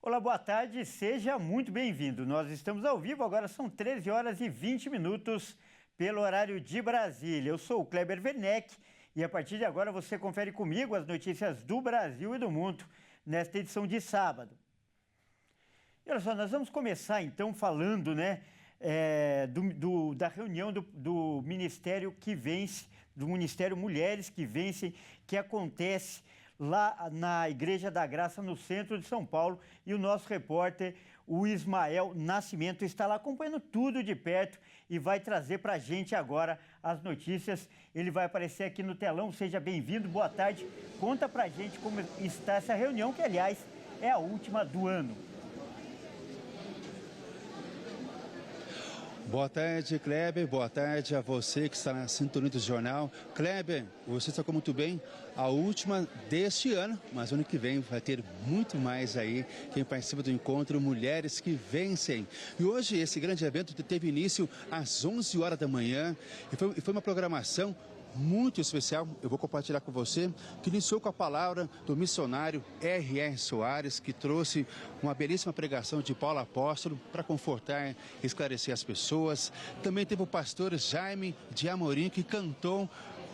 Olá, boa tarde, seja muito bem-vindo. Nós estamos ao vivo, agora são 13 horas e 20 minutos pelo horário de Brasília. Eu sou o Kleber Werneck e a partir de agora você confere comigo as notícias do Brasil e do mundo nesta edição de sábado. E olha só, nós vamos começar então falando, da reunião do Ministério que Vence, do Ministério Mulheres que Vencem, que acontece lá na Igreja da Graça, no centro de São Paulo. E o nosso repórter, o Ismael Nascimento, está lá acompanhando tudo de perto e vai trazer para a gente agora as notícias. Ele vai aparecer aqui no telão. Seja bem-vindo, boa tarde. Conta para a gente como está essa reunião, que, aliás, é a última do ano. Boa tarde, Kleber. Boa tarde a você que está na sintonia do jornal. Kleber, você sacou muito bem, a última deste ano, mas ano que vem vai ter muito mais aí quem participa do encontro Mulheres que Vencem. E hoje esse grande evento teve início às 11 horas da manhã e foi uma programação muito especial. Eu vou compartilhar com você, que iniciou com a palavra do missionário R.R. Soares, que trouxe uma belíssima pregação de Paulo Apóstolo para confortar e esclarecer as pessoas. Também teve o pastor Jaime de Amorim, que cantou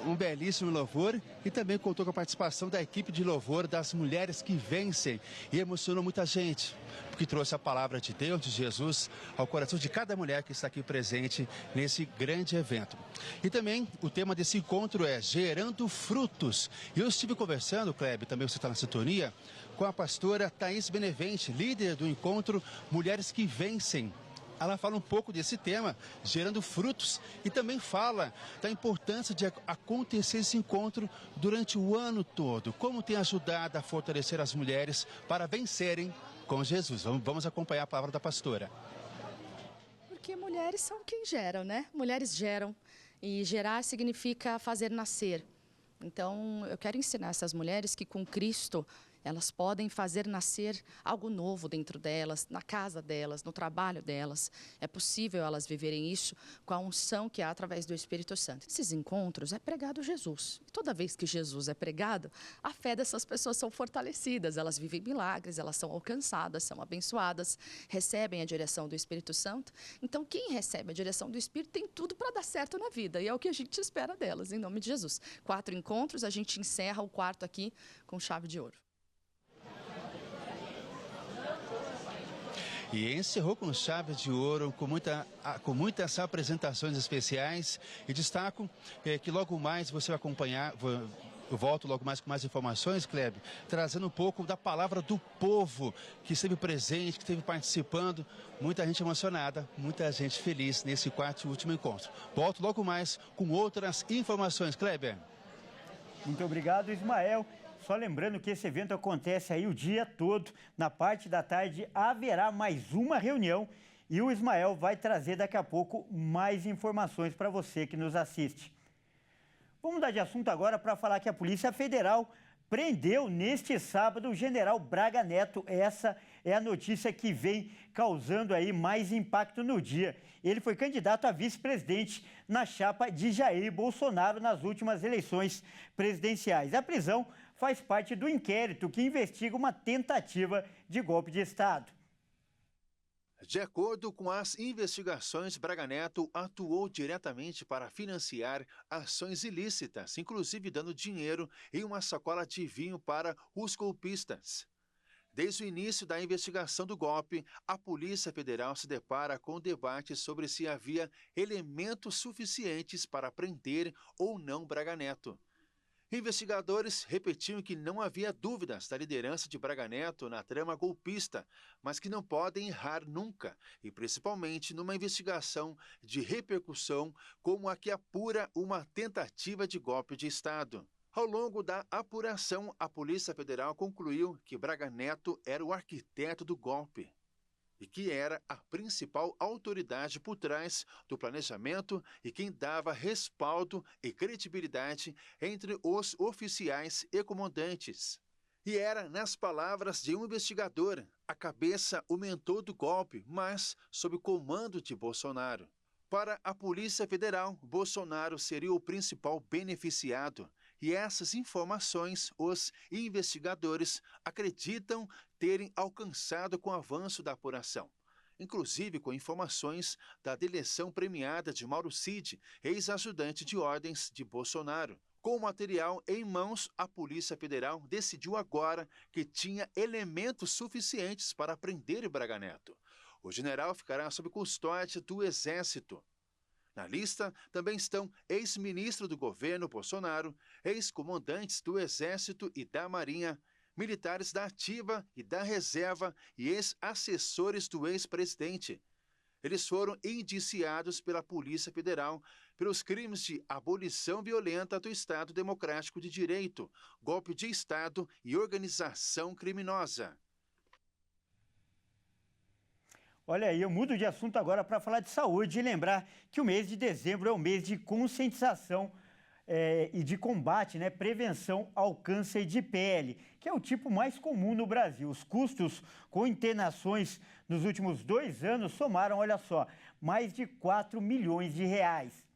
um belíssimo louvor e também contou com a participação da equipe de louvor das Mulheres que Vencem e emocionou muita gente, porque trouxe a palavra de Deus, de Jesus, ao coração de cada mulher que está aqui presente nesse grande evento. E também o tema desse encontro é Gerando Frutos. E eu estive conversando, Kleber, também você está na sintonia, com a pastora Thaís Benevente, líder do encontro Mulheres que Vencem. Ela fala um pouco desse tema, gerando frutos, e também fala da importância de acontecer esse encontro durante o ano todo. Como tem ajudado a fortalecer as mulheres para vencerem com Jesus. Vamos acompanhar a palavra da pastora. Porque mulheres são quem geram, né? Mulheres geram, e gerar significa fazer nascer. Então, eu quero ensinar essas mulheres que com Cristo elas podem fazer nascer algo novo dentro delas, na casa delas, no trabalho delas. É possível elas viverem isso com a unção que há através do Espírito Santo. Esses encontros é pregado Jesus. E toda vez que Jesus é pregado, a fé dessas pessoas são fortalecidas. Elas vivem milagres, elas são alcançadas, são abençoadas, recebem a direção do Espírito Santo. Então, quem recebe a direção do Espírito tem tudo para dar certo na vida. E é o que a gente espera delas, em nome de Jesus. 4 encontros, a gente encerra o 4º aqui com chave de ouro. E encerrou com chave de ouro, com muitas apresentações especiais. E destaco que logo mais você vai acompanhar, eu volto logo mais com mais informações, Kleber, trazendo um pouco da palavra do povo que esteve presente, que esteve participando. Muita gente emocionada, muita gente feliz nesse 4º e último encontro. Volto logo mais com outras informações, Kleber. Muito obrigado, Ismael. Só lembrando que esse evento acontece aí o dia todo. Na parte da tarde haverá mais uma reunião e o Ismael vai trazer daqui a pouco mais informações para você que nos assiste. Vamos mudar de assunto agora para falar que a Polícia Federal prendeu neste sábado o general Braga Neto. Essa é a notícia que vem causando aí mais impacto no dia. Ele foi candidato a vice-presidente na chapa de Jair Bolsonaro nas últimas eleições presidenciais. A prisão faz parte do inquérito que investiga uma tentativa de golpe de Estado. De acordo com as investigações, Braga Neto atuou diretamente para financiar ações ilícitas, inclusive dando dinheiro em uma sacola de vinho para os golpistas. Desde o início da investigação do golpe, a Polícia Federal se depara com debate sobre se havia elementos suficientes para prender ou não Braga Neto. Investigadores repetiam que não havia dúvidas da liderança de Braga Neto na trama golpista, mas que não podem errar nunca, e principalmente numa investigação de repercussão como a que apura uma tentativa de golpe de Estado. Ao longo da apuração, a Polícia Federal concluiu que Braga Neto era o arquiteto do golpe e que era a principal autoridade por trás do planejamento e quem dava respaldo e credibilidade entre os oficiais e comandantes. E era, nas palavras de um investigador, a cabeça, o mentor do golpe, mas sob comando de Bolsonaro. Para a Polícia Federal, Bolsonaro seria o principal beneficiado E essas informações, os investigadores acreditam terem alcançado com o avanço da apuração. Inclusive com informações da delação premiada de Mauro Cid, ex-ajudante de ordens de Bolsonaro. Com o material em mãos, a Polícia Federal decidiu agora que tinha elementos suficientes para prender Braga Neto. O general ficará sob custódia do Exército. Na lista também estão ex-ministro do governo Bolsonaro, ex-comandantes do Exército e da Marinha, militares da ativa e da reserva e ex-assessores do ex-presidente. Eles foram indiciados pela Polícia Federal pelos crimes de abolição violenta do Estado Democrático de Direito, golpe de Estado e organização criminosa. Olha aí, eu mudo de assunto agora para falar de saúde e lembrar que o mês de dezembro é o mês de conscientização e de combate, prevenção ao câncer de pele, que é o tipo mais comum no Brasil. Os custos com internações nos últimos 2 anos somaram, olha só, mais de 4 milhões de reais.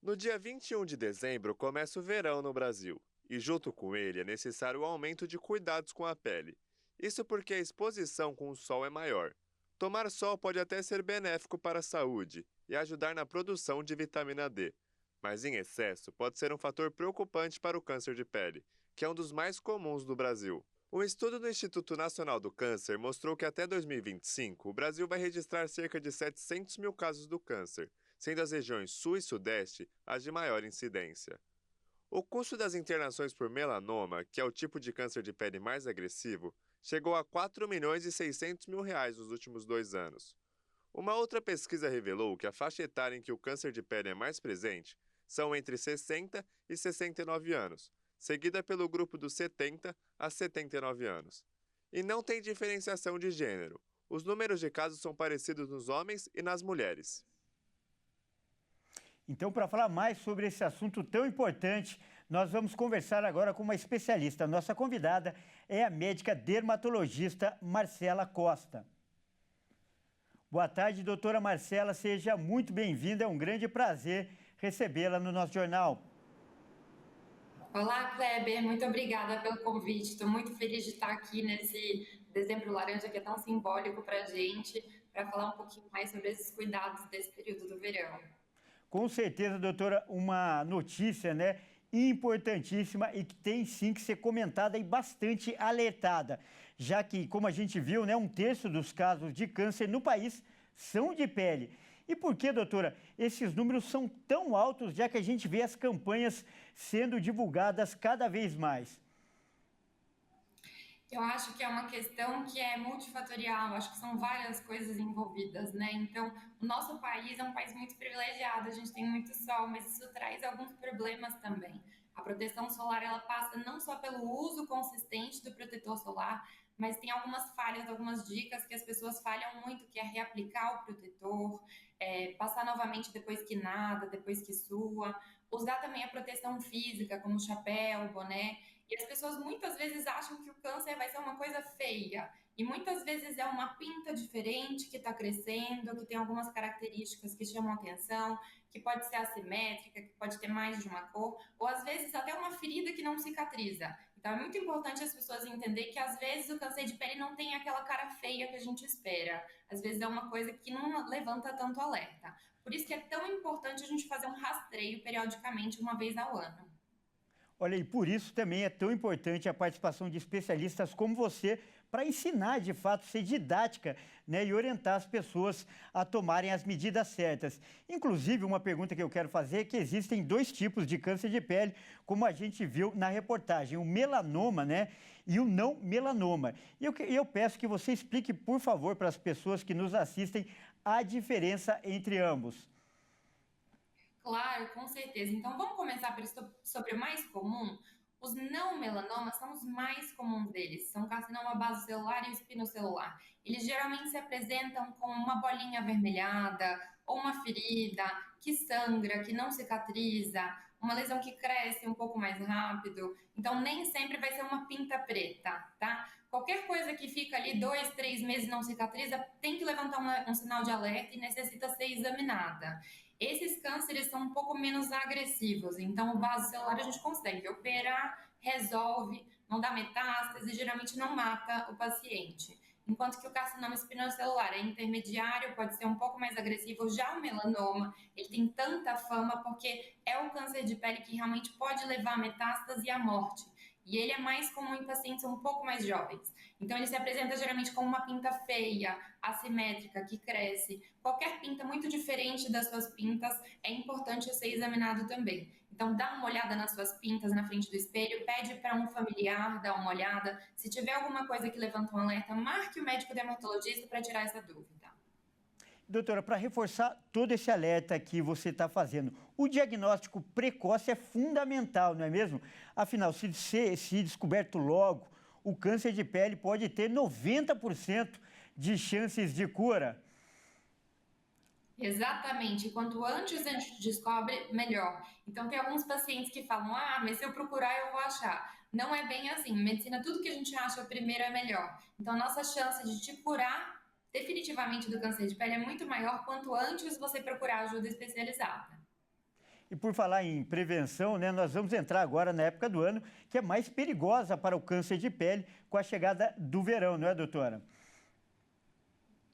No dia 21 de dezembro começa o verão no Brasil e junto com ele é necessário o aumento de cuidados com a pele. Isso porque a exposição com o sol é maior. Tomar sol pode até ser benéfico para a saúde e ajudar na produção de vitamina D. Mas em excesso pode ser um fator preocupante para o câncer de pele, que é um dos mais comuns no Brasil. Um estudo do Instituto Nacional do Câncer mostrou que até 2025 o Brasil vai registrar cerca de 700 mil casos do câncer, sendo as regiões Sul e Sudeste as de maior incidência. O custo das internações por melanoma, que é o tipo de câncer de pele mais agressivo, chegou a 4 milhões e 600 mil reais nos últimos 2 anos. Uma outra pesquisa revelou que a faixa etária em que o câncer de pele é mais presente são entre 60 e 69 anos, seguida pelo grupo dos 70 a 79 anos. E não tem diferenciação de gênero. Os números de casos são parecidos nos homens e nas mulheres. Então, para falar mais sobre esse assunto tão importante, nós vamos conversar agora com uma especialista. Nossa convidada é a médica dermatologista Marcela Costa. Boa tarde, doutora Marcela, seja muito bem-vinda, é um grande prazer recebê-la no nosso jornal. Olá, Kleber, muito obrigada pelo convite, estou muito feliz de estar aqui nesse Dezembro Laranja que é tão simbólico para a gente, para falar um pouquinho mais sobre esses cuidados desse período do verão. Com certeza, doutora, uma notícia, importantíssima e que tem sim que ser comentada e bastante alertada, já que, como a gente viu, 1/3 dos casos de câncer no país são de pele. E por que, doutora, esses números são tão altos, já que a gente vê as campanhas sendo divulgadas cada vez mais? Eu acho que é uma questão que é multifatorial, acho que são várias coisas envolvidas, Então, o nosso país é um país muito privilegiado, a gente tem muito sol, mas isso traz alguns problemas também. A proteção solar, ela passa não só pelo uso consistente do protetor solar, mas tem algumas falhas, algumas dicas que as pessoas falham muito, que é reaplicar o protetor, passar novamente depois que nada, depois que sua, usar também a proteção física, como chapéu, boné, e as pessoas muitas vezes acham que o câncer vai ser uma coisa feia, e muitas vezes é uma pinta diferente que está crescendo, que tem algumas características que chamam atenção, que pode ser assimétrica, que pode ter mais de uma cor, ou às vezes até uma ferida que não cicatriza. Então é muito importante as pessoas entenderem que às vezes o câncer de pele não tem aquela cara feia que a gente espera. Às vezes é uma coisa que não levanta tanto alerta. Por isso que é tão importante a gente fazer um rastreio periodicamente, uma vez ao ano. Olha, e por isso também é tão importante a participação de especialistas como você para ensinar, de fato, ser didática, e orientar as pessoas a tomarem as medidas certas. Inclusive, uma pergunta que eu quero fazer é que existem 2 tipos de câncer de pele, como a gente viu na reportagem, o melanoma, e o não melanoma. E eu peço que você explique, por favor, para as pessoas que nos assistem, a diferença entre ambos. Claro, com certeza. Então, vamos começar sobre o mais comum? Os não melanomas são os mais comuns deles, são o carcinoma basocelular e o espinocelular. Eles geralmente se apresentam com uma bolinha avermelhada ou uma ferida que sangra, que não cicatriza, uma lesão que cresce um pouco mais rápido. Então, nem sempre vai ser uma pinta preta, tá? Qualquer coisa que fica ali 2, 3 meses e não cicatriza, tem que levantar um sinal de alerta e necessita ser examinada. Esses cânceres são um pouco menos agressivos, então o vaso celular a gente consegue operar, resolve, não dá metástase e geralmente não mata o paciente. Enquanto que o carcinoma espinocelular é intermediário, pode ser um pouco mais agressivo. Já o melanoma, ele tem tanta fama porque é o câncer de pele que realmente pode levar a metástase e à morte. E ele é mais comum em pacientes um pouco mais jovens. Então, ele se apresenta geralmente como uma pinta feia, assimétrica, que cresce. Qualquer pinta muito diferente das suas pintas é importante ser examinado também. Então, dá uma olhada nas suas pintas na frente do espelho, pede para um familiar dar uma olhada. Se tiver alguma coisa que levanta um alerta, marque o médico dermatologista para tirar essa dúvida. Doutora, para reforçar todo esse alerta que você está fazendo, o diagnóstico precoce é fundamental, não é mesmo? Afinal, se descoberto logo, o câncer de pele pode ter 90% de chances de cura. Exatamente. Quanto antes a gente descobre, melhor. Então, tem alguns pacientes que falam, mas se eu procurar, eu vou achar. Não é bem assim. Em medicina, tudo que a gente acha primeiro é melhor. Então, a nossa chance de te curar definitivamente do câncer de pele é muito maior quanto antes você procurar ajuda especializada. E por falar em prevenção, né, nós vamos entrar agora na época do ano que é mais perigosa para o câncer de pele com a chegada do verão, não é, doutora?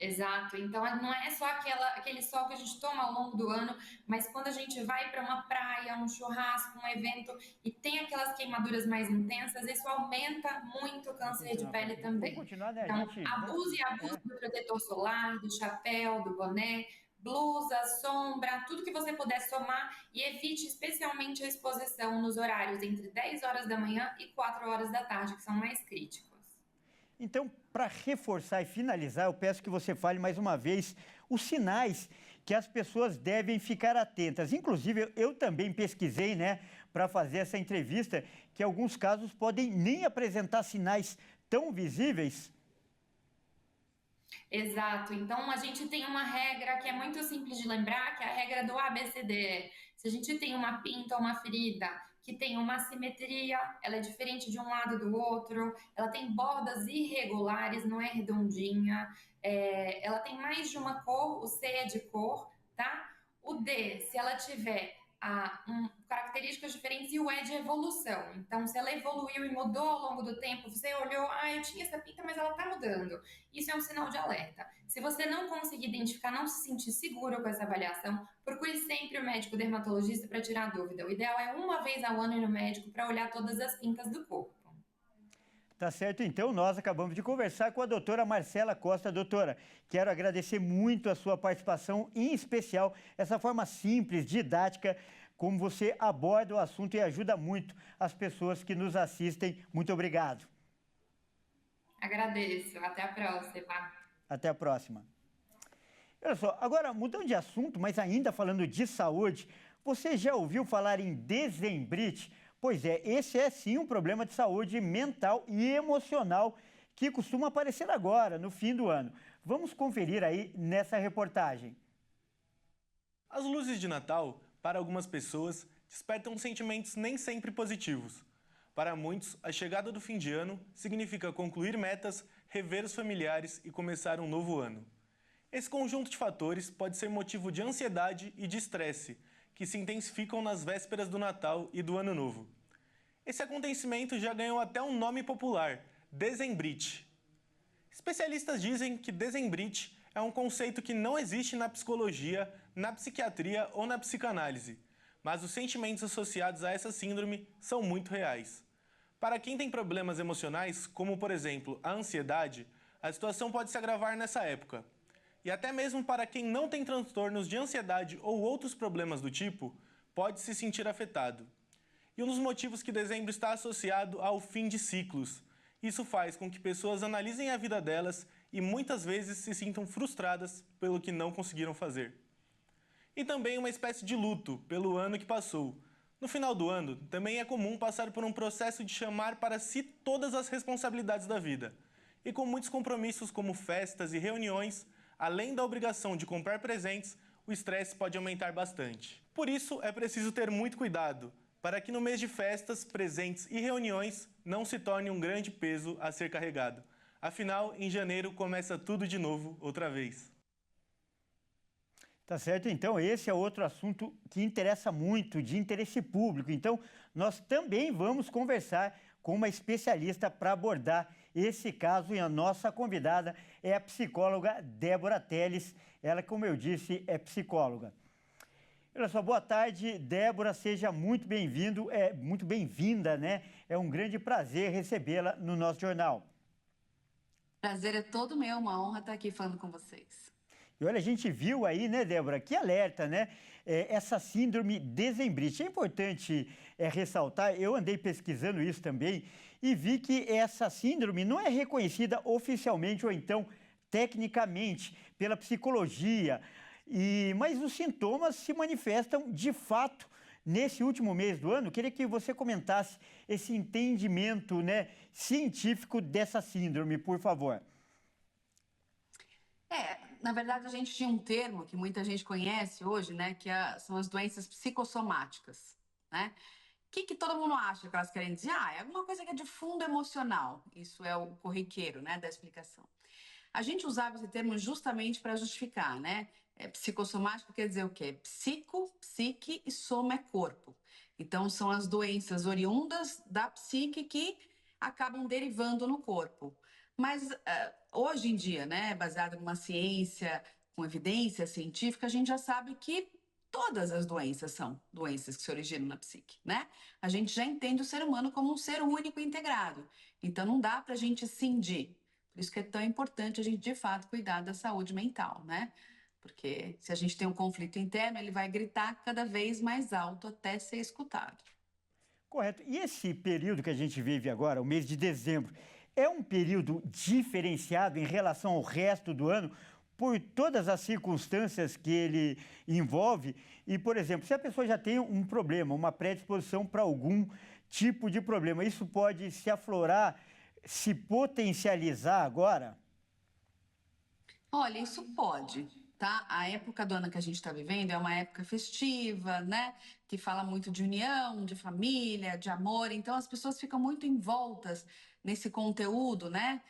Exato, então não é só aquele sol que a gente toma ao longo do ano, mas quando a gente vai para uma praia, um churrasco, um evento e tem aquelas queimaduras mais intensas, isso aumenta muito o câncer de pele também. Então, abuse do protetor solar, do chapéu, do boné, blusa, sombra, tudo que você puder somar e evite especialmente a exposição nos horários entre 10 horas da manhã e 4 horas da tarde, que são mais críticos. Então, para reforçar e finalizar, eu peço que você fale mais uma vez os sinais que as pessoas devem ficar atentas. Inclusive, eu também pesquisei, né, para fazer essa entrevista, que alguns casos podem nem apresentar sinais tão visíveis. Exato. Então, a gente tem uma regra que é muito simples de lembrar, que é a regra do ABCD. Se a gente tem uma pinta ou uma ferida que tem uma assimetria, ela é diferente de um lado do outro, ela tem bordas irregulares, não é redondinha, ela tem mais de uma cor, o C é de cor, tá? O D, se ela tiver características diferentes, e o E de evolução. Então, se ela evoluiu e mudou ao longo do tempo, você olhou, eu tinha essa pinta, mas ela está mudando. Isso é um sinal de alerta. Se você não conseguir identificar, não se sentir seguro com essa avaliação, procure sempre o médico dermatologista para tirar a dúvida. O ideal é uma vez ao ano ir no médico para olhar todas as pintas do corpo. Tá certo, então nós acabamos de conversar com a doutora Marcela Costa. Doutora, quero agradecer muito a sua participação, em especial essa forma simples, didática, como você aborda o assunto e ajuda muito as pessoas que nos assistem. Muito obrigado. Agradeço, até a próxima. Até a próxima. Olha só, agora mudando de assunto, mas ainda falando de saúde, você já ouviu falar em dezembrite? Pois é, esse é sim um problema de saúde mental e emocional que costuma aparecer agora, no fim do ano. Vamos conferir aí nessa reportagem. As luzes de Natal, para algumas pessoas, despertam sentimentos nem sempre positivos. Para muitos, a chegada do fim de ano significa concluir metas, rever os familiares e começar um novo ano. Esse conjunto de fatores pode ser motivo de ansiedade e de estresse, que se intensificam nas vésperas do Natal e do Ano Novo. Esse acontecimento já ganhou até um nome popular, dezembrite. Especialistas dizem que dezembrite é um conceito que não existe na psicologia, na psiquiatria ou na psicanálise, mas os sentimentos associados a essa síndrome são muito reais. Para quem tem problemas emocionais, como por exemplo a ansiedade, a situação pode se agravar nessa época. E até mesmo para quem não tem transtornos de ansiedade ou outros problemas do tipo, pode se sentir afetado. E um dos motivos que dezembro está associado ao fim de ciclos. Isso faz com que pessoas analisem a vida delas e muitas vezes se sintam frustradas pelo que não conseguiram fazer. E também uma espécie de luto pelo ano que passou. No final do ano, também é comum passar por um processo de chamar para si todas as responsabilidades da vida. E com muitos compromissos como festas e reuniões, além da obrigação de comprar presentes, o estresse pode aumentar bastante. Por isso, é preciso ter muito cuidado, para que no mês de festas, presentes e reuniões não se torne um grande peso a ser carregado. Afinal, em janeiro começa tudo de novo, outra vez. Tá certo? Então, esse é outro assunto que interessa muito, de interesse público. Então, nós também vamos conversar com uma especialista para abordar esse caso. E a nossa convidada é a psicóloga Débora Teles. Ela, como eu disse, é psicóloga. Olha só, boa tarde, Débora, seja muito bem-vindo, muito bem-vinda, né? É um grande prazer recebê-la no nosso jornal. Prazer é todo meu, uma honra estar aqui falando com vocês. E olha, a gente viu aí, né, Débora, que alerta, né? Essa síndrome dezembrite. É importante ressaltar, eu andei pesquisando isso também e vi que essa síndrome não é reconhecida oficialmente ou então tecnicamente pela psicologia, mas os sintomas se manifestam de fato nesse último mês do ano. Queria que você comentasse esse entendimento, né, científico dessa síndrome, por favor. Na verdade, a gente tinha um termo que muita gente conhece hoje, né, que são as doenças psicossomáticas, né? O que todo mundo acha que elas querem dizer? É alguma coisa que é de fundo emocional. Isso é o corriqueiro, né, da explicação. A gente usava esse termo justamente para justificar, né? Psicossomático quer dizer o quê? Psico, psique e soma é corpo. Então, são as doenças oriundas da psique que acabam derivando no corpo. Mas hoje em dia, né, baseado numa ciência, com evidência científica, a gente já sabe que todas as doenças são doenças que se originam na psique, né? A gente já entende o ser humano como um ser único e integrado. Então, não dá para a gente cindir. Por isso que é tão importante a gente, de fato, cuidar da saúde mental, né? Porque se a gente tem um conflito interno, ele vai gritar cada vez mais alto até ser escutado. Correto. E esse período que a gente vive agora, o mês de dezembro, é um período diferenciado em relação ao resto do ano por todas as circunstâncias que ele envolve? E, por exemplo, se a pessoa já tem um problema, uma predisposição para algum tipo de problema, isso pode se aflorar, se potencializar agora? Olha, isso pode, tá? A época do ano que a gente está vivendo é uma época festiva, né? Que fala muito de união, de família, de amor. Então, as pessoas ficam muito envoltas nesse conteúdo, né?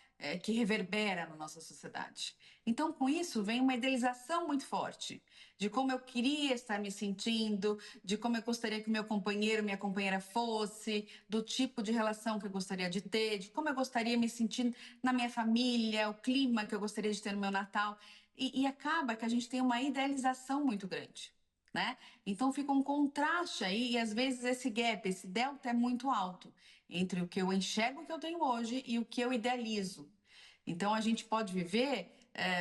Que reverbera na nossa sociedade. Então, com isso, vem uma idealização muito forte de como eu queria estar me sentindo, de como eu gostaria que o meu companheiro, minha companheira fosse, do tipo de relação que eu gostaria de ter, de como eu gostaria de me sentir na minha família, o clima que eu gostaria de ter no meu Natal. E acaba que a gente tem uma idealização muito grande, né? Então fica um contraste aí, e às vezes esse gap, esse delta é muito alto entre o que eu enxergo que eu tenho hoje e o que eu idealizo. Então a gente pode viver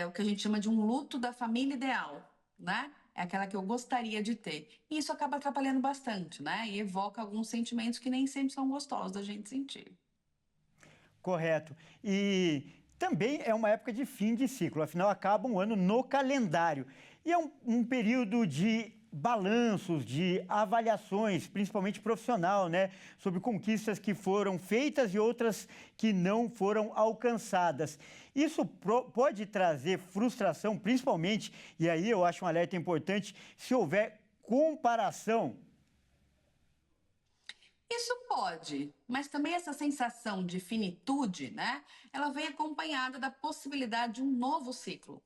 o que a gente chama de um luto da família ideal, né? É aquela que eu gostaria de ter. E isso acaba atrapalhando bastante, né? E evoca alguns sentimentos que nem sempre são gostosos da gente sentir. Correto. E também é uma época de fim de ciclo, afinal acaba um ano no calendário. E é um período de balanços, de avaliações, principalmente profissional, né? Sobre conquistas que foram feitas e outras que não foram alcançadas. Isso pode trazer frustração, principalmente, e aí eu acho um alerta importante, se houver comparação. Isso pode, mas também essa sensação de finitude, né? Ela vem acompanhada da possibilidade de um novo ciclo.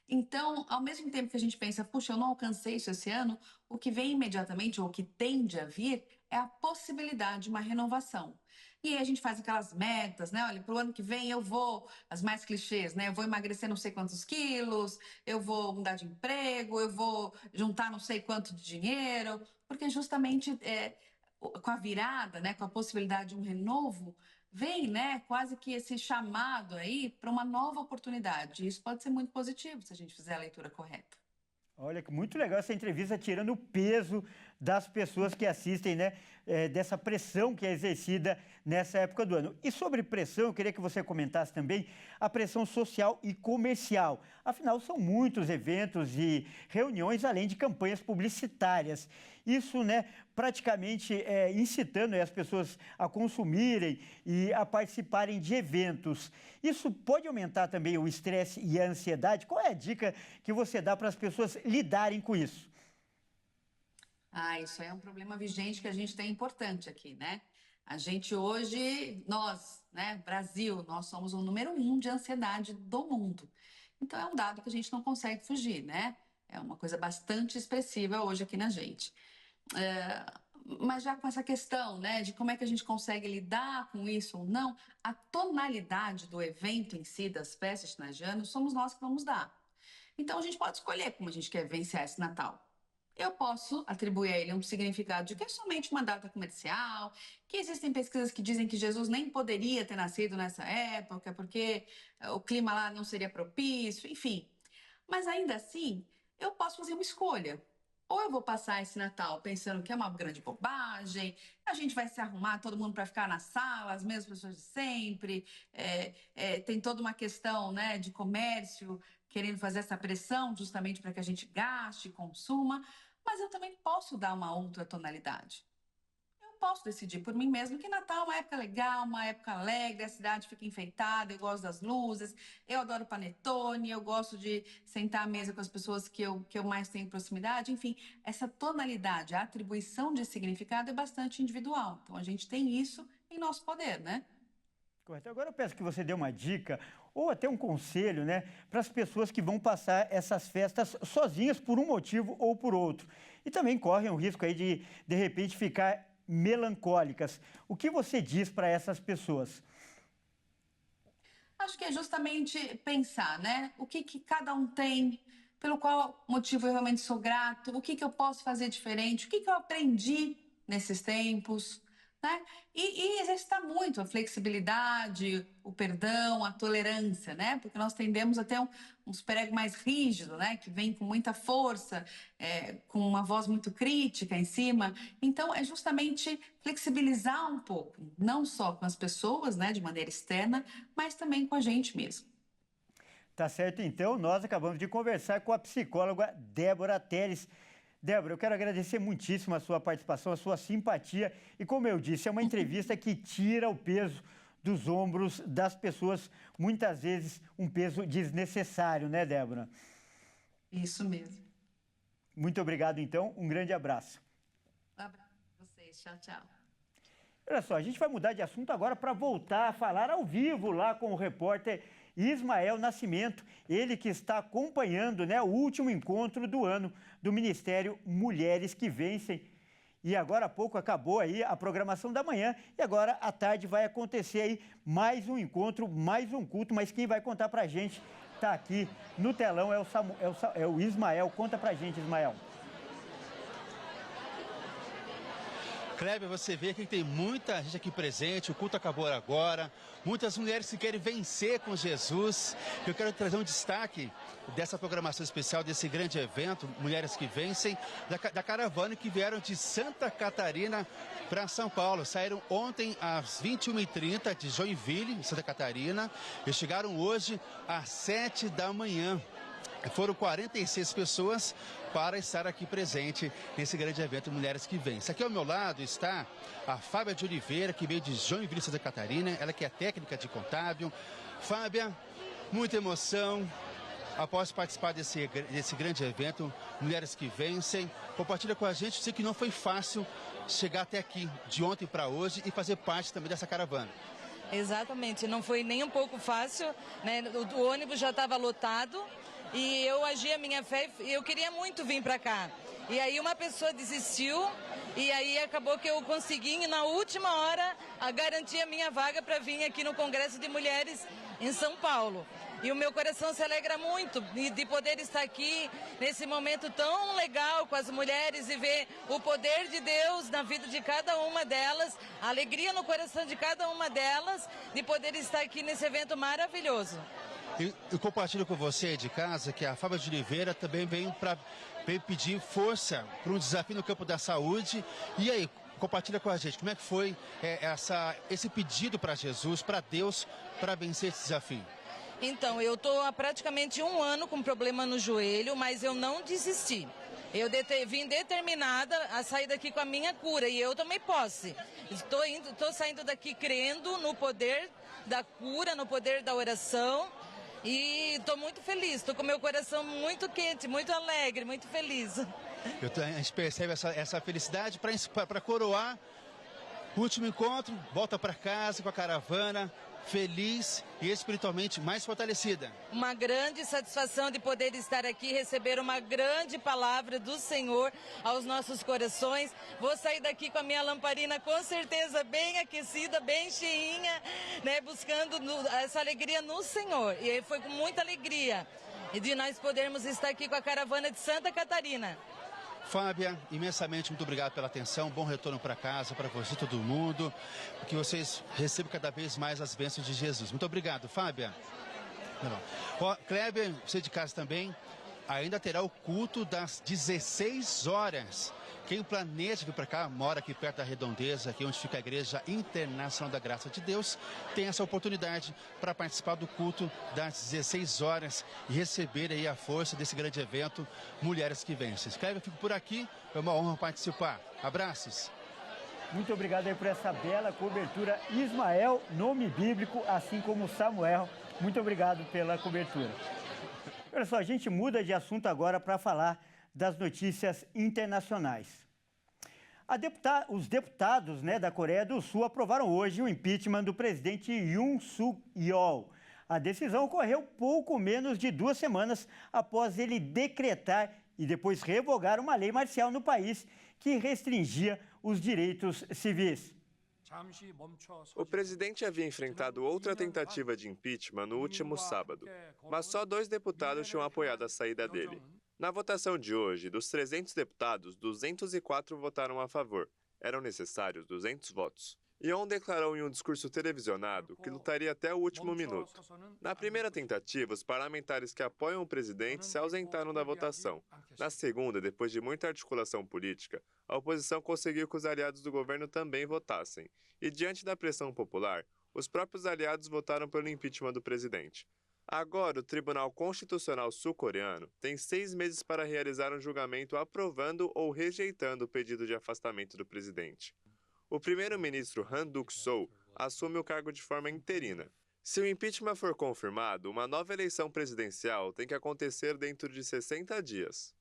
Então, ao mesmo tempo que a gente pensa, puxa, eu não alcancei isso esse ano, o que vem imediatamente, ou o que tende a vir, é a possibilidade de uma renovação. E aí a gente faz aquelas metas, né? Olha, para o ano que vem eu vou, as mais clichês, né? Eu vou emagrecer não sei quantos quilos, eu vou mudar de emprego, eu vou juntar não sei quanto de dinheiro, porque justamente com a virada, né? Com a possibilidade de um renovo, vem, né, quase que esse chamado aí para uma nova oportunidade. Isso pode ser muito positivo se a gente fizer a leitura correta. Olha, que muito legal essa entrevista, tirando o peso das pessoas que assistem, né, dessa pressão que é exercida nessa época do ano. E sobre pressão, eu queria que você comentasse também a pressão social e comercial. Afinal, são muitos eventos e reuniões, além de campanhas publicitárias. Isso, né, praticamente incitando as pessoas a consumirem e a participarem de eventos. Isso pode aumentar também o estresse e a ansiedade? Qual é a dica que você dá para as pessoas lidarem com isso? Isso aí é um problema vigente que a gente tem importante aqui, né? A gente hoje, nós, né, Brasil, nós somos o número 1 de ansiedade do mundo. Então é um dado que a gente não consegue fugir, né? É uma coisa bastante expressiva hoje aqui na gente. Mas já com essa questão, né, de como é que a gente consegue lidar com isso ou não, a tonalidade do evento em si, das festas de finais de ano, somos nós que vamos dar. Então a gente pode escolher como a gente quer vencer esse Natal. Eu posso atribuir a ele um significado de que é somente uma data comercial, que existem pesquisas que dizem que Jesus nem poderia ter nascido nessa época, porque o clima lá não seria propício, enfim. Mas ainda assim, eu posso fazer uma escolha. Ou eu vou passar esse Natal pensando que é uma grande bobagem, a gente vai se arrumar todo mundo para ficar na sala, as mesmas pessoas de sempre, tem toda uma questão, né, de comércio, querendo fazer essa pressão justamente para que a gente gaste, consuma, mas eu também posso dar uma outra tonalidade. Eu posso decidir por mim mesmo que Natal é uma época legal, uma época alegre, a cidade fica enfeitada, eu gosto das luzes, eu adoro panetone, eu gosto de sentar à mesa com as pessoas que eu mais tenho proximidade, enfim, essa tonalidade, a atribuição de significado é bastante individual, então a gente tem isso em nosso poder, né? Correto. Agora eu peço que você dê uma dica ou até um conselho, né, para as pessoas que vão passar essas festas sozinhas por um motivo ou por outro. E também correm o risco aí de repente, ficar melancólicas. O que você diz para essas pessoas? Acho que é justamente pensar, né, o que cada um tem, pelo qual motivo eu realmente sou grato, o que eu posso fazer diferente, o que eu aprendi nesses tempos, né? E exercitar muito a flexibilidade, o perdão, a tolerância, né? Porque nós tendemos a ter um super-ego mais rígido, né? Que vem com muita força, com uma voz muito crítica em cima. Então, é justamente flexibilizar um pouco, não só com as pessoas, né? De maneira externa, mas também com a gente mesmo. Tá certo, então. Nós acabamos de conversar com a psicóloga Débora Teles. Débora, eu quero agradecer muitíssimo a sua participação, a sua simpatia. E como eu disse, é uma entrevista que tira o peso dos ombros das pessoas, muitas vezes um peso desnecessário, né, Débora? Isso mesmo. Muito obrigado, então. Um grande abraço. Um abraço para vocês. Tchau, tchau. Olha só, a gente vai mudar de assunto agora para voltar a falar ao vivo lá com o repórter Ismael Nascimento, ele que está acompanhando, né, o último encontro do ano do Ministério Mulheres que Vencem. E agora há pouco acabou aí a programação da manhã e agora à tarde vai acontecer aí mais um encontro, mais um culto, mas quem vai contar pra gente tá aqui no telão é o Ismael. Conta pra gente, Ismael. Kleber, você vê que tem muita gente aqui presente, o culto acabou agora, muitas mulheres que querem vencer com Jesus. Eu quero trazer um destaque dessa programação especial, desse grande evento, Mulheres que Vencem, da caravana que vieram de Santa Catarina para São Paulo. Saíram ontem às 21h30 de Joinville, Santa Catarina, e chegaram hoje às 7 da manhã. Foram 46 pessoas para estar aqui presente nesse grande evento Mulheres que Vencem. Aqui ao meu lado está a Fábia de Oliveira, que veio de Joinville, Santa Catarina. Ela que é técnica de contábil. Fábia, muita emoção após participar desse grande evento Mulheres que Vencem. Compartilha com a gente, eu sei que não foi fácil chegar até aqui de ontem para hoje e fazer parte também dessa caravana. Exatamente, não foi nem um pouco fácil, né? O ônibus já estava lotado. E eu agi a minha fé e eu queria muito vir para cá. E aí uma pessoa desistiu e aí acabou que eu consegui, na última hora, garantir a minha vaga para vir aqui no Congresso de Mulheres em São Paulo. E o meu coração se alegra muito de poder estar aqui nesse momento tão legal com as mulheres e ver o poder de Deus na vida de cada uma delas, a alegria no coração de cada uma delas, de poder estar aqui nesse evento maravilhoso. Eu compartilho com você de casa que a Fábia de Oliveira também veio pedir força para um desafio no campo da saúde. E aí, compartilha com a gente, como é que foi esse pedido para Jesus, para Deus, para vencer esse desafio? Então, eu estou há praticamente 1 ano com problema no joelho, mas eu não desisti. Eu vim determinada a sair daqui com a minha cura e eu tomei posse. Estou saindo daqui crendo no poder da cura, no poder da oração. E estou muito feliz, estou com meu coração muito quente, muito alegre, muito feliz. A gente percebe essa felicidade para coroar o último encontro, volta para casa com a caravana, feliz e espiritualmente mais fortalecida. Uma grande satisfação de poder estar aqui e receber uma grande palavra do Senhor aos nossos corações. Vou sair daqui com a minha lamparina com certeza bem aquecida, bem cheinha, né, buscando essa alegria no Senhor. E aí foi com muita alegria de nós podermos estar aqui com a caravana de Santa Catarina. Fábia, imensamente muito obrigado pela atenção, bom retorno para casa, para você e todo mundo, que vocês recebam cada vez mais as bênçãos de Jesus. Muito obrigado, Fábia. Ó, Kleber, você de casa também, ainda terá o culto das 16 horas. Quem planeja vir para cá, mora aqui perto da Redondeza, aqui onde fica a Igreja Internacional da Graça de Deus, tem essa oportunidade para participar do culto das 16 horas e receber aí a força desse grande evento, Mulheres que Vencem. Kleber, eu fico por aqui, é uma honra participar. Abraços. Muito obrigado aí por essa bela cobertura. Ismael, nome bíblico, assim como Samuel. Muito obrigado pela cobertura. Olha só, a gente muda de assunto agora para falar das notícias internacionais. Os deputados, né, da Coreia do Sul aprovaram hoje o impeachment do presidente Yoon Suk-yeol. A decisão ocorreu pouco menos de 2 semanas após ele decretar e depois revogar uma lei marcial no país que restringia os direitos civis. O presidente havia enfrentado outra tentativa de impeachment no último sábado, mas só 2 deputados tinham apoiado a saída dele. Na votação de hoje, dos 300 deputados, 204 votaram a favor. Eram necessários 200 votos. Yeon declarou em um discurso televisionado que lutaria até o último minuto. Na primeira tentativa, os parlamentares que apoiam o presidente se ausentaram da votação. Na segunda, depois de muita articulação política, a oposição conseguiu que os aliados do governo também votassem. E diante da pressão popular, os próprios aliados votaram pelo impeachment do presidente. Agora, o Tribunal Constitucional sul-coreano tem 6 meses para realizar um julgamento aprovando ou rejeitando o pedido de afastamento do presidente. O primeiro-ministro Han Duck-soo assume o cargo de forma interina. Se o impeachment for confirmado, uma nova eleição presidencial tem que acontecer dentro de 60 dias.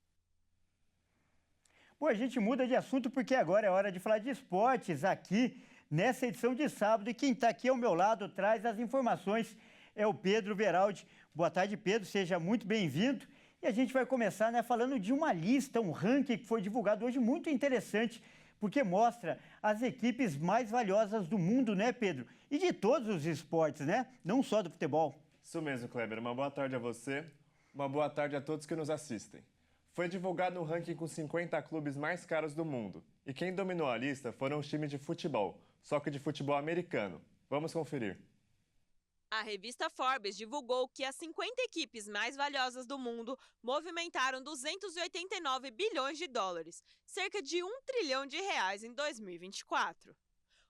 Bom, a gente muda de assunto porque agora é hora de falar de esportes aqui nessa edição de sábado. E quem está aqui ao meu lado traz as informações é o Pedro Veraldi. Boa tarde, Pedro, seja muito bem-vindo. E a gente vai começar, né, falando de uma lista, um ranking que foi divulgado hoje muito interessante, porque mostra as equipes mais valiosas do mundo, né, Pedro? E de todos os esportes, né? Não só do futebol. Isso mesmo, Kleber. Uma boa tarde a você, uma boa tarde a todos que nos assistem. Foi divulgado um ranking com 50 clubes mais caros do mundo. E quem dominou a lista foram os times de futebol, só que de futebol americano. Vamos conferir. A revista Forbes divulgou que as 50 equipes mais valiosas do mundo movimentaram 289 bilhões de dólares, cerca de 1 trilhão de reais em 2024.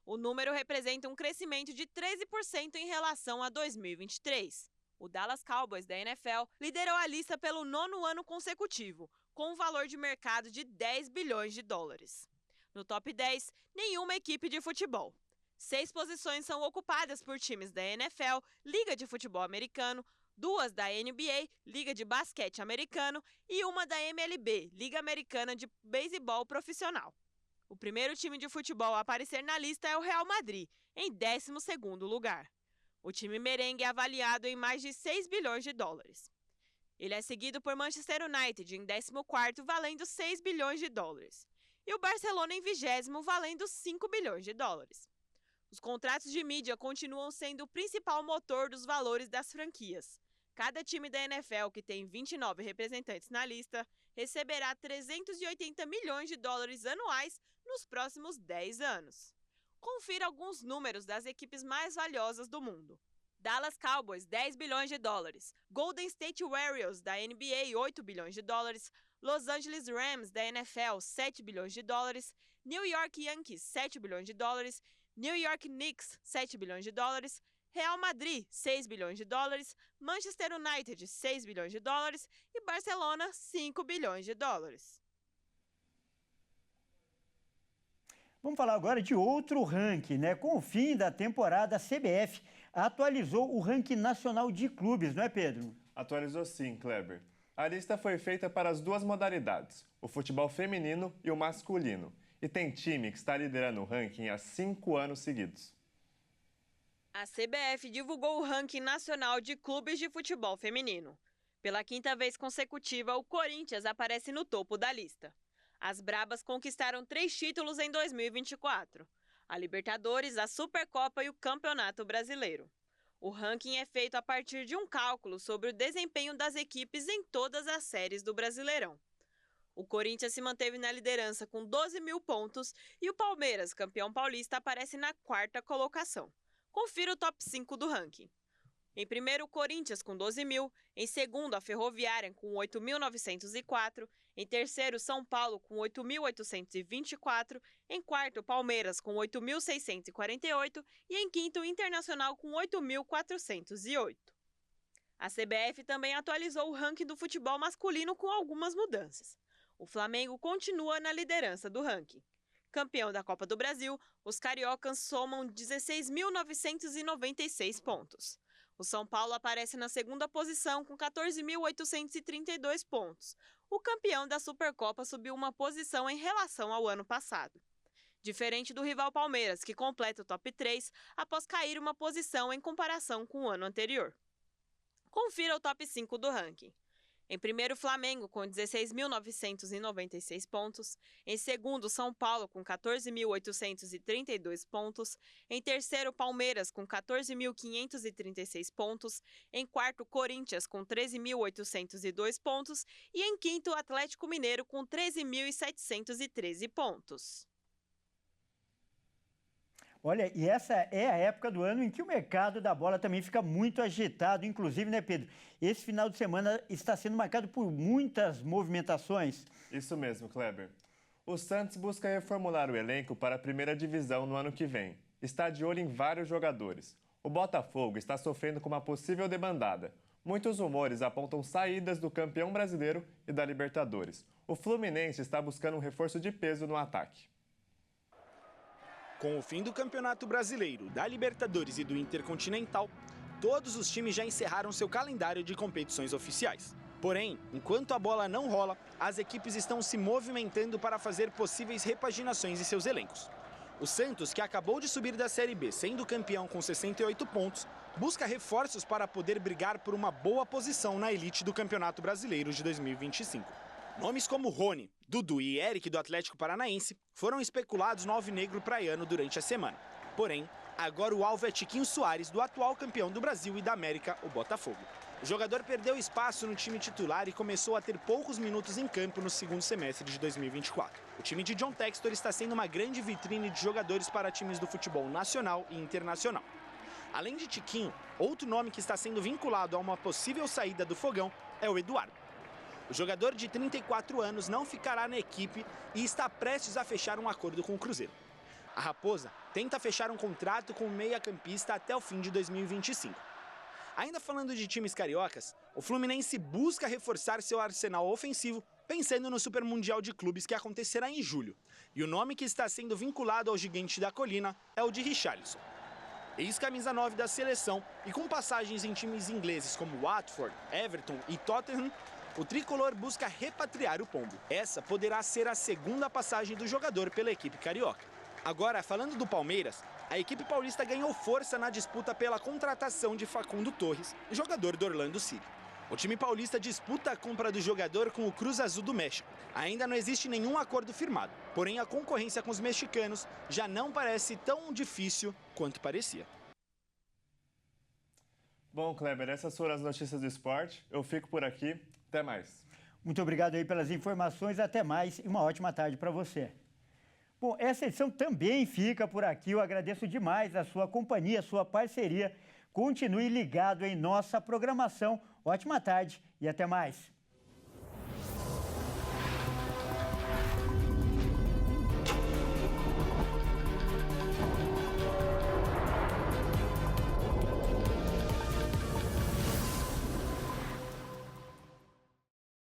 O número representa um crescimento de 13% em relação a 2023. O Dallas Cowboys da NFL liderou a lista pelo 9º ano consecutivo, com um valor de mercado de 10 bilhões de dólares. No top 10, nenhuma equipe de futebol. 6 posições são ocupadas por times da NFL, Liga de Futebol Americano, 2 da NBA, Liga de Basquete Americano, e uma da MLB, Liga Americana de Beisebol Profissional. O primeiro time de futebol a aparecer na lista é o Real Madrid, em 12º lugar. O time merengue é avaliado em mais de 6 bilhões de dólares. Ele é seguido por Manchester United, em 14º, valendo 6 bilhões de dólares. E o Barcelona em 20º, valendo 5 bilhões de dólares. Os contratos de mídia continuam sendo o principal motor dos valores das franquias. Cada time da NFL, que tem 29 representantes na lista, receberá 380 milhões de dólares anuais nos próximos 10 anos. Confira alguns números das equipes mais valiosas do mundo. Dallas Cowboys, 10 bilhões de dólares. Golden State Warriors, da NBA, 8 bilhões de dólares. Los Angeles Rams, da NFL, 7 bilhões de dólares. New York Yankees, 7 bilhões de dólares. New York Knicks, 7 bilhões de dólares, Real Madrid, 6 bilhões de dólares, Manchester United, 6 bilhões de dólares e Barcelona, 5 bilhões de dólares. Vamos falar agora de outro ranking, né? Com o fim da temporada, a CBF atualizou o ranking nacional de clubes, não é, Pedro? Atualizou sim, Kleber. A lista foi feita para as 2 modalidades, o futebol feminino e o masculino. E tem time que está liderando o ranking há 5 anos seguidos. A CBF divulgou o ranking nacional de clubes de futebol feminino. Pela 5ª vez consecutiva, o Corinthians aparece no topo da lista. As Brabas conquistaram 3 títulos em 2024. A Libertadores, a Supercopa e o Campeonato Brasileiro. O ranking é feito a partir de um cálculo sobre o desempenho das equipes em todas as séries do Brasileirão. O Corinthians se manteve na liderança com 12.000 pontos e o Palmeiras, campeão paulista, aparece na 4ª colocação. Confira o top 5 do ranking. Em primeiro, o Corinthians com 12.000, em segundo, a Ferroviária com 8.904, em terceiro, São Paulo com 8.824, em quarto, Palmeiras com 8.648 e em quinto, Internacional com 8.408. A CBF também atualizou o ranking do futebol masculino com algumas mudanças. O Flamengo continua na liderança do ranking. Campeão da Copa do Brasil, os cariocas somam 16.996 pontos. O São Paulo aparece na 2ª posição com 14.832 pontos. O campeão da Supercopa subiu uma posição em relação ao ano passado. Diferente do rival Palmeiras, que completa o top 3 após cair uma posição em comparação com o ano anterior. Confira o top 5 do ranking. Em primeiro, Flamengo, com 16.996 pontos. Em segundo, São Paulo, com 14.832 pontos. Em terceiro, Palmeiras, com 14.536 pontos. Em quarto, Corinthians, com 13.802 pontos. E em quinto, Atlético Mineiro, com 13.713 pontos. Olha, e essa é a época do ano em que o mercado da bola também fica muito agitado, inclusive, né, Pedro? Esse final de semana está sendo marcado por muitas movimentações. Isso mesmo, Kleber. O Santos busca reformular o elenco para a primeira divisão no ano que vem. Está de olho em vários jogadores. O Botafogo está sofrendo com uma possível debandada. Muitos rumores apontam saídas do campeão brasileiro e da Libertadores. O Fluminense está buscando um reforço de peso no ataque. Com o fim do Campeonato Brasileiro, da Libertadores e do Intercontinental, todos os times já encerraram seu calendário de competições oficiais. Porém, enquanto a bola não rola, as equipes estão se movimentando para fazer possíveis repaginações em seus elencos. O Santos, que acabou de subir da Série B sendo campeão com 68 pontos, busca reforços para poder brigar por uma boa posição na elite do Campeonato Brasileiro de 2025. Nomes como Rony, Dudu e Eric do Atlético Paranaense foram especulados no alvinegro praiano durante a semana. Porém, agora o alvo é Tiquinho Soares, do atual campeão do Brasil e da América, o Botafogo. O jogador perdeu espaço no time titular e começou a ter poucos minutos em campo no segundo semestre de 2024. O time de John Textor está sendo uma grande vitrine de jogadores para times do futebol nacional e internacional. Além de Tiquinho, outro nome que está sendo vinculado a uma possível saída do Fogão é o Eduardo. O jogador de 34 anos não ficará na equipe e está prestes a fechar um acordo com o Cruzeiro. A Raposa tenta fechar um contrato com o meia-campista até o fim de 2025. Ainda falando de times cariocas, o Fluminense busca reforçar seu arsenal ofensivo pensando no Super Mundial de Clubes que acontecerá em julho. E o nome que está sendo vinculado ao Gigante da Colina é o de Richarlison. Ex-camisa 9 da seleção e com passagens em times ingleses como Watford, Everton e Tottenham, o tricolor busca repatriar o pombo. Essa poderá ser a segunda passagem do jogador pela equipe carioca. Agora, falando do Palmeiras, a equipe paulista ganhou força na disputa pela contratação de Facundo Torres, jogador do Orlando City. O time paulista disputa a compra do jogador com o Cruz Azul do México. Ainda não existe nenhum acordo firmado, porém a concorrência com os mexicanos já não parece tão difícil quanto parecia. Bom, Kleber, essas foram as notícias do esporte. Eu fico por aqui. Até mais. Muito obrigado aí pelas informações. Até mais e uma ótima tarde para você. Bom, essa edição também fica por aqui. Eu agradeço demais a sua companhia, a sua parceria. Continue ligado em nossa programação. Ótima tarde e até mais.